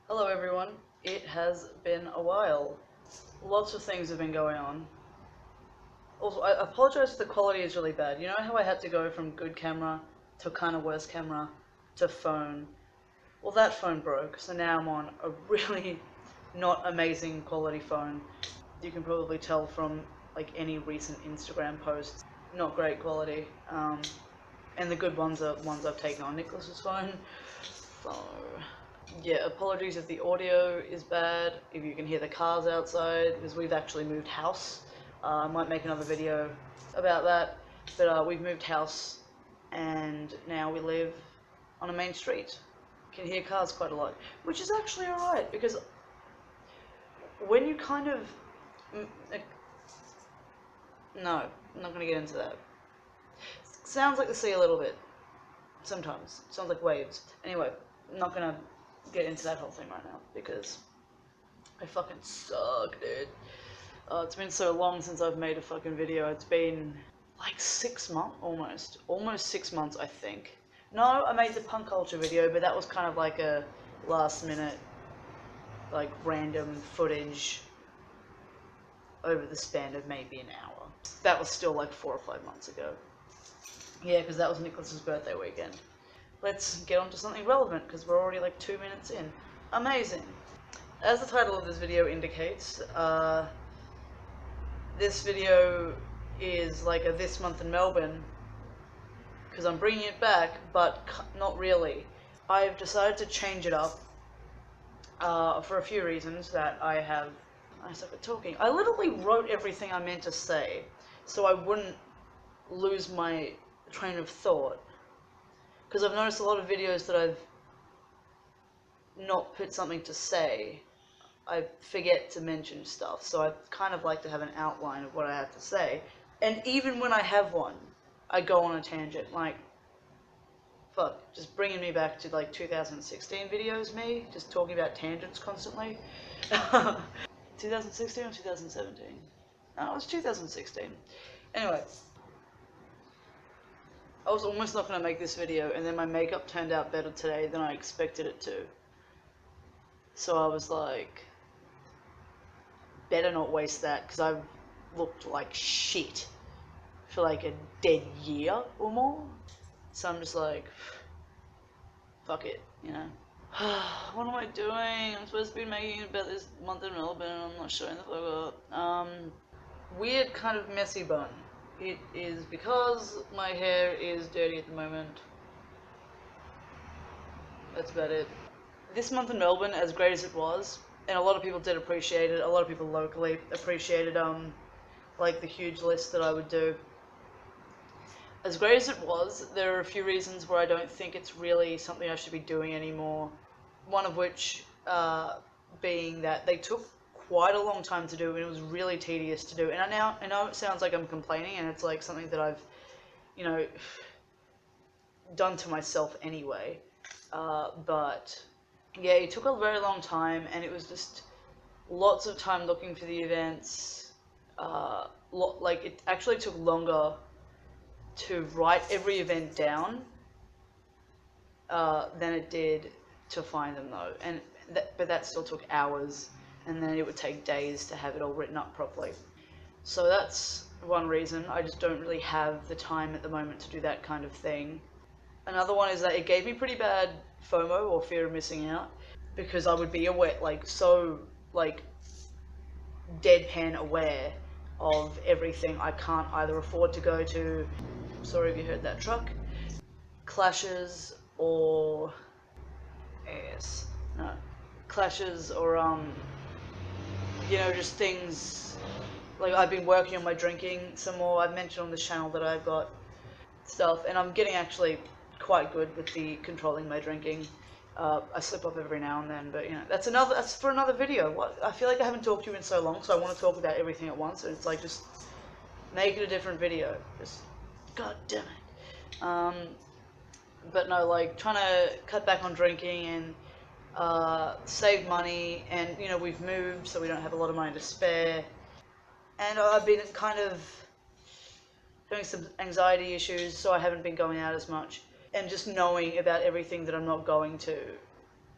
Hello everyone, it has been a while. Lots of things have been going on. Also, I apologize if the quality is really bad. You know how I had to go from good camera to kind of worse camera to phone? Well, that phone broke, so now I'm on a really not amazing quality phone. You can probably tell from like any recent Instagram posts, not great quality. And the good ones are ones I've taken on Nicholas's phone. So yeah, apologies if the audio is bad, if you can hear the cars outside, because we've actually moved house. I might make another video about that, but we've moved house and now we live on a main street. You can hear cars quite a lot, which is actually alright, because when you kind of... No, I'm not going to get into that. Sounds like the sea a little bit, sometimes. Sounds like waves. Anyway, I'm not going to get into that whole thing right now, because I fucking suck, dude. It's been so long since I've made a fucking video. It's been like 6 months, almost 6 months, I think. No, I made the punk culture video, but that was kind of like a last minute, like random footage over the span of maybe an hour. That was still like 4 or 5 months ago. Yeah, because that was Nicholas's birthday weekend. Let's get on to something relevant, because we're already like 2 minutes in. Amazing. As the title of this video indicates, this video is like a This Month in Melbourne, because I'm bringing it back, but not really. I've decided to change it up for a few reasons that I suck at talking. I literally wrote everything I meant to say, so I wouldn't lose my train of thought. Because I've noticed a lot of videos that I've not put something to say, I forget to mention stuff, so I kind of like to have an outline of what I have to say. And even when I have one, I go on a tangent, like, fuck, just bringing me back to like 2016 videos, me, just talking about tangents constantly. 2016 or 2017? No, it was 2016. Anyway, I was almost not going to make this video, and then my makeup turned out better today than I expected it to. So I was like, better not waste that, because I've looked like shit for like a dead year or more. So I'm just like, fuck it, you know. What am I doing? I'm supposed to be making about this month in Melbourne, and I'm not showing the fuck up. Weird kind of messy bun. It is because my hair is dirty at the moment. That's about it. This month in Melbourne, as great as it was, and a lot of people did appreciate it, a lot of people locally appreciated like the huge list that I would do. As great as it was, there are a few reasons where I don't think it's really something I should be doing anymore. One of which being that they took quite a long time to do, and it was really tedious to do. And I know it sounds like I'm complaining, and it's like something that I've, you know, done to myself anyway. But yeah, it took a very long time, and it was just lots of time looking for the events. Like, it actually took longer to write every event down than it did to find them, though. But that still took hours, and then it would take days to have it all written up properly. So that's one reason. I just don't really have the time at the moment to do that kind of thing. Another one is that it gave me pretty bad FOMO, or fear of missing out, because I would be aware, like, so, like, deadpan aware of everything. I can't either afford to go to, sorry if you heard that truck, clashes or, yes, no, clashes or, you know, just things, like, I've been working on my drinking some more. I've mentioned on this channel that I've got stuff, and I'm getting actually quite good with the controlling my drinking. I slip up every now and then, but you know, that's for another video. I feel like I haven't talked to you in so long, so I want to talk about everything at once, and it's like, just make it a different video. Just, god damn it. But no, like, trying to cut back on drinking and save money, and you know, we've moved, so we don't have a lot of money to spare. And I've been kind of having some anxiety issues, so I haven't been going out as much. And just knowing about everything that I'm not going to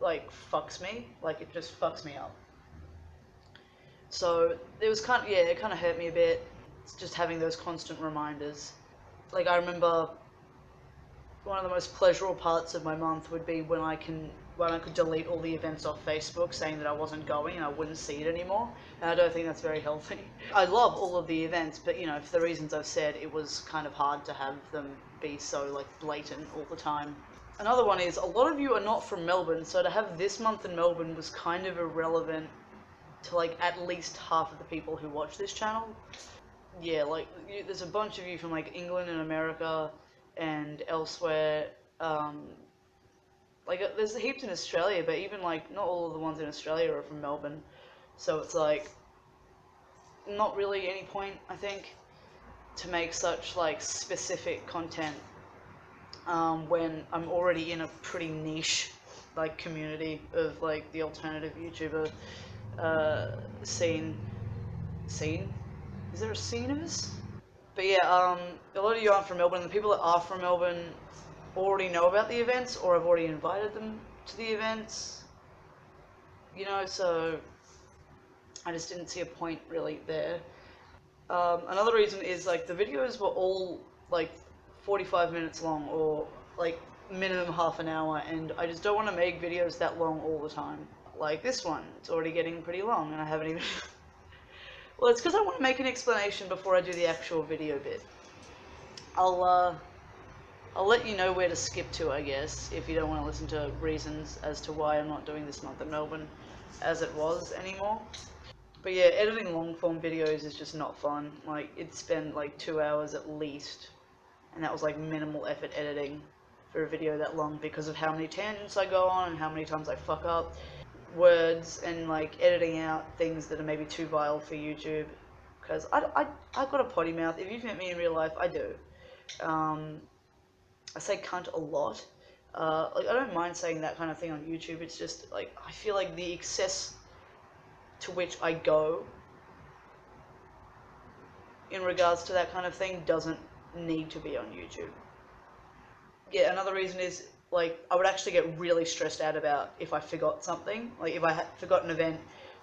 like fucks me, like it just fucks me up. So it was kind of, yeah, it kind of hurt me a bit, just having those constant reminders. Like I remember one of the most pleasurable parts of my month would be when I could delete all the events off Facebook saying that I wasn't going and I wouldn't see it anymore. And I don't think that's very healthy. I love all of the events, but you know, for the reasons I've said, it was kind of hard to have them be so like blatant all the time. Another one is, a lot of you are not from Melbourne, so to have this month in Melbourne was kind of irrelevant to like at least half of the people who watch this channel. Yeah, like there's a bunch of you from like England and America and elsewhere. Like there's heaps in Australia, but even like not all of the ones in Australia are from Melbourne. So it's like not really any point, I think, to make such like specific content when I'm already in a pretty niche like community of like the alternative YouTuber scene. Scene? Is there a scene of this? But yeah, a lot of you aren't from Melbourne. The people that are from Melbourne already know about the events, or I've already invited them to the events. You know, so I just didn't see a point really there. Another reason is like the videos were all like 45 minutes long, or like minimum half an hour, and I just don't want to make videos that long all the time. Like this one, it's already getting pretty long, and I haven't even. Well, it's because I want to make an explanation before I do the actual video bit. I'll let you know where to skip to, I guess, if you don't want to listen to reasons as to why I'm not doing this month in Melbourne as it was anymore. But yeah, editing long form videos is just not fun. Like, it spent like 2 hours at least, and that was like minimal effort editing for a video that long because of how many tangents I go on and how many times I fuck up words and like editing out things that are maybe too vile for YouTube. Because I've got a potty mouth. If you've met me in real life, I do. I say cunt a lot. Like I don't mind saying that kind of thing on YouTube. It's just like I feel like the excess to which I go in regards to that kind of thing doesn't need to be on YouTube. Yeah, another reason is like I would actually get really stressed out about if I forgot something. Like if I had forgot an event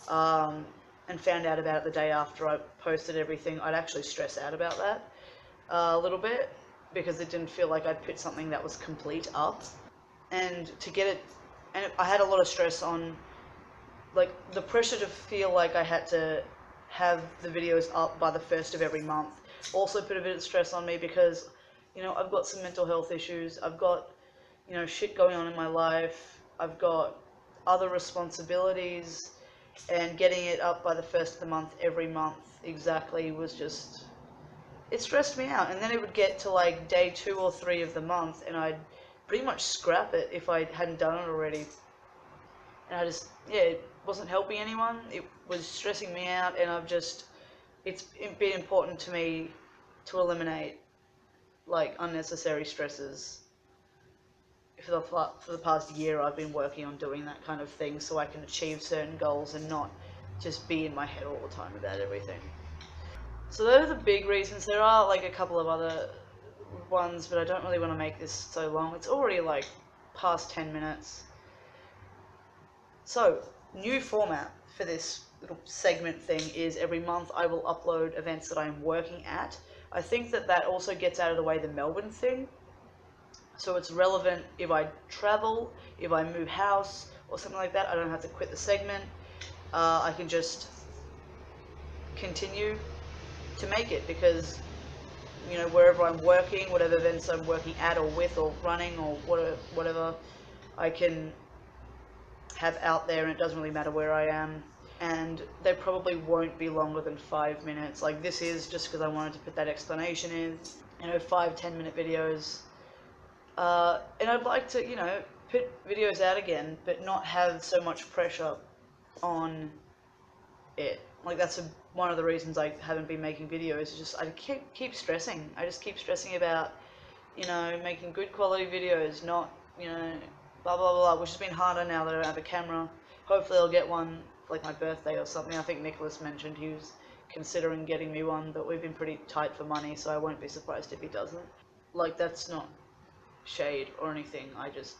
and found out about it the day after I posted everything, I'd actually stress out about that a little bit, because it didn't feel like I'd put something that was complete up. And to get it, and I had a lot of stress on, like, the pressure to feel like I had to have the videos up by the 1st of every month also put a bit of stress on me, because, you know, I've got some mental health issues, I've got, you know, shit going on in my life, I've got other responsibilities, and getting it up by the 1st of the month every month exactly was just, it stressed me out. And then it would get to like day 2 or 3 of the month and I'd pretty much scrap it if I hadn't done it already. And I just, yeah, it wasn't helping anyone, it was stressing me out, and it's been important to me to eliminate like unnecessary stresses. For the past year I've been working on doing that kind of thing so I can achieve certain goals and not just be in my head all the time about everything. So those are the big reasons. There are like a couple of other ones, but I don't really want to make this so long. It's already like past 10 minutes. So, new format for this little segment thing is every month I will upload events that I'm working at. I think that also gets out of the way the Melbourne thing. So it's relevant if I travel, if I move house, or something like that. I don't have to quit the segment. I can just continue to make it, because, you know, wherever I'm working, whatever events I'm working at or with or running or whatever, I can have out there, and it doesn't really matter where I am. And they probably won't be longer than 5 minutes. Like this is just because I wanted to put that explanation in. You know, 5-10 minute videos. And I'd like to, you know, put videos out again, but not have so much pressure on it. Like that's one of the reasons I haven't been making videos. Is just I keep stressing. I just keep stressing about, you know, making good quality videos, not, you know, blah blah blah, which has been harder now that I don't have a camera. Hopefully I'll get one for like my birthday or something. I think Nicholas mentioned he was considering getting me one, but we've been pretty tight for money, so I won't be surprised if he doesn't. Like, that's not shade or anything, I just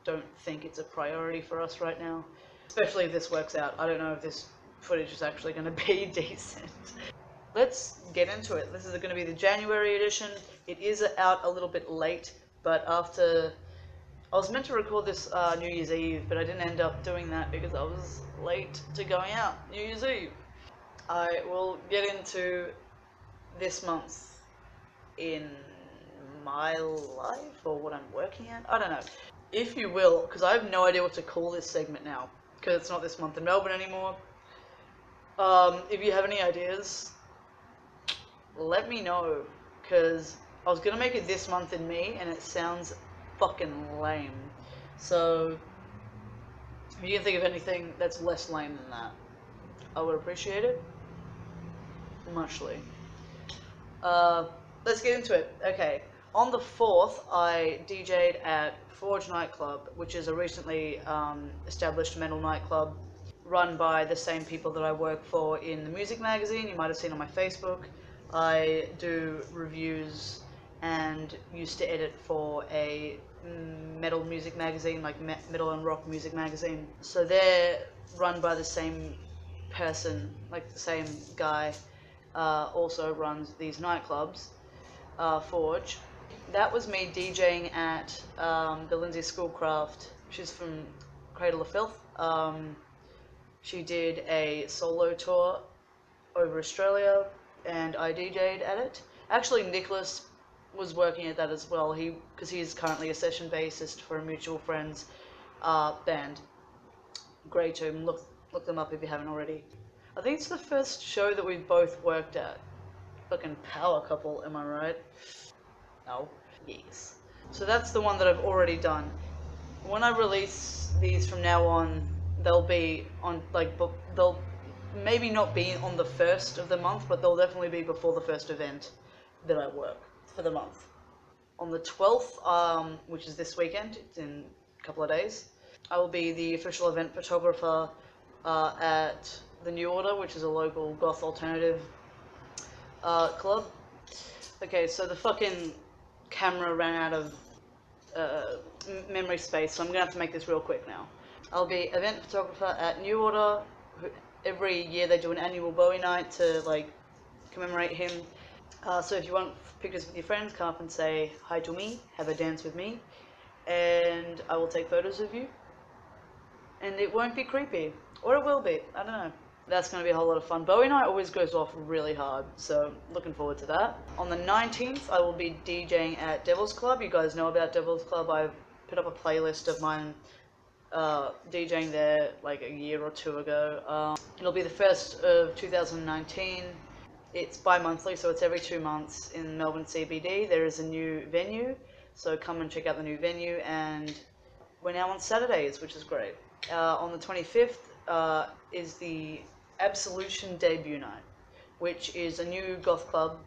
don't think it's a priority for us right now. Especially if this works out. I don't know if this footage is actually going to be decent. Let's get into it. This is going to be the January edition. It is out a little bit late, but after... I was meant to record this New Year's Eve, but I didn't end up doing that because I was late to going out New Year's Eve. I will get into this month in my life, or what I'm working at. I don't know. If you will, because I have no idea what to call this segment now, because it's not This Month in Melbourne anymore. If you have any ideas, let me know, because I was going to make it This Month in Me, and it sounds fucking lame. So, if you can think of anything that's less lame than that, I would appreciate it. Muchly. Let's get into it. Okay. On the 4th, I DJ'd at Forge nightclub, which is a recently established metal nightclub run by the same people that I work for in the music magazine. You might have seen on my Facebook. I do reviews and used to edit for a metal music magazine, like metal and rock music magazine. So they're run by the same person, like the same guy, also runs these nightclubs, Forge. That was me DJing at the Lindsay Schoolcraft. She's from Cradle of Filth. She did a solo tour over Australia, and I DJ'd at it. Actually, Nicholas was working at that as well. Because he's currently a session bassist for a mutual friend's band, Grey Tomb. Look them up if you haven't already. I think it's the first show that we've both worked at. Fucking power couple, am I right? No. Yes. So that's the one that I've already done. When I release these from now on, they'll be on, like, they'll maybe not be on the 1st of the month, but they'll definitely be before the first event that I work for the month. On the 12th, which is this weekend, it's in a couple of days, I will be the official event photographer at the New Order, which is a local goth alternative club. Okay, so the fucking camera ran out of memory space, so I'm gonna have to make this real quick now. I'll be event photographer at New Order. Every year they do an annual Bowie night to, like, commemorate him. So if you want pictures with your friends, come up and say hi to me, have a dance with me, and I will take photos of you. And it won't be creepy, or it will be, I don't know. That's going to be a whole lot of fun. Bowie night always goes off really hard, so looking forward to that. On the 19th, I will be DJing at Devil's Club. You guys know about Devil's Club. I've put up a playlist of mine DJing there like a year or two ago. It'll be the 1st of 2019. It's bi-monthly, so it's every 2 months in Melbourne CBD. There is a new venue, so come and check out the new venue, and we're now on Saturdays, which is great. On the 25th is the Absolution debut night, which is a new goth club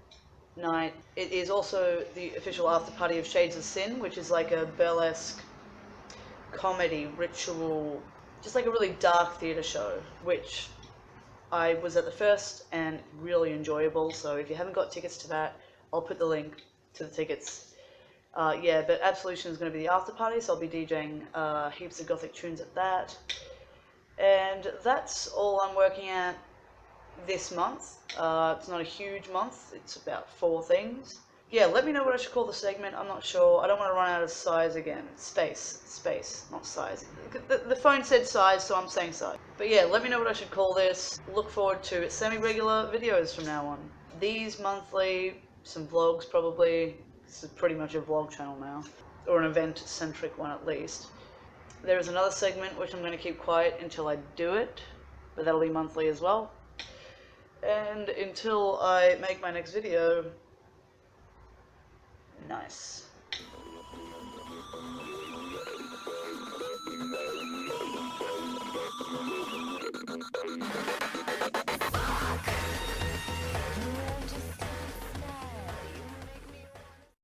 night. It is also the official after party of Shades of Sin, which is like a burlesque comedy ritual, just like a really dark theatre show, which I was at the first and really enjoyable. So if you haven't got tickets to that, I'll put the link to the tickets. Yeah, but Absolution is going to be the after party, so I'll be DJing heaps of gothic tunes at that. And that's all I'm working at this month. It's not a huge month, it's about 4 things. Yeah, let me know what I should call the segment, I'm not sure. I don't want to run out of size again. Space, not size. The phone said size, so I'm saying size. But yeah, let me know what I should call this. Look forward to semi-regular videos from now on. These monthly, some vlogs probably. This is pretty much a vlog channel now. Or an event-centric one at least. There is another segment which I'm going to keep quiet until I do it, but that'll be monthly as well. And until I make my next video, nice.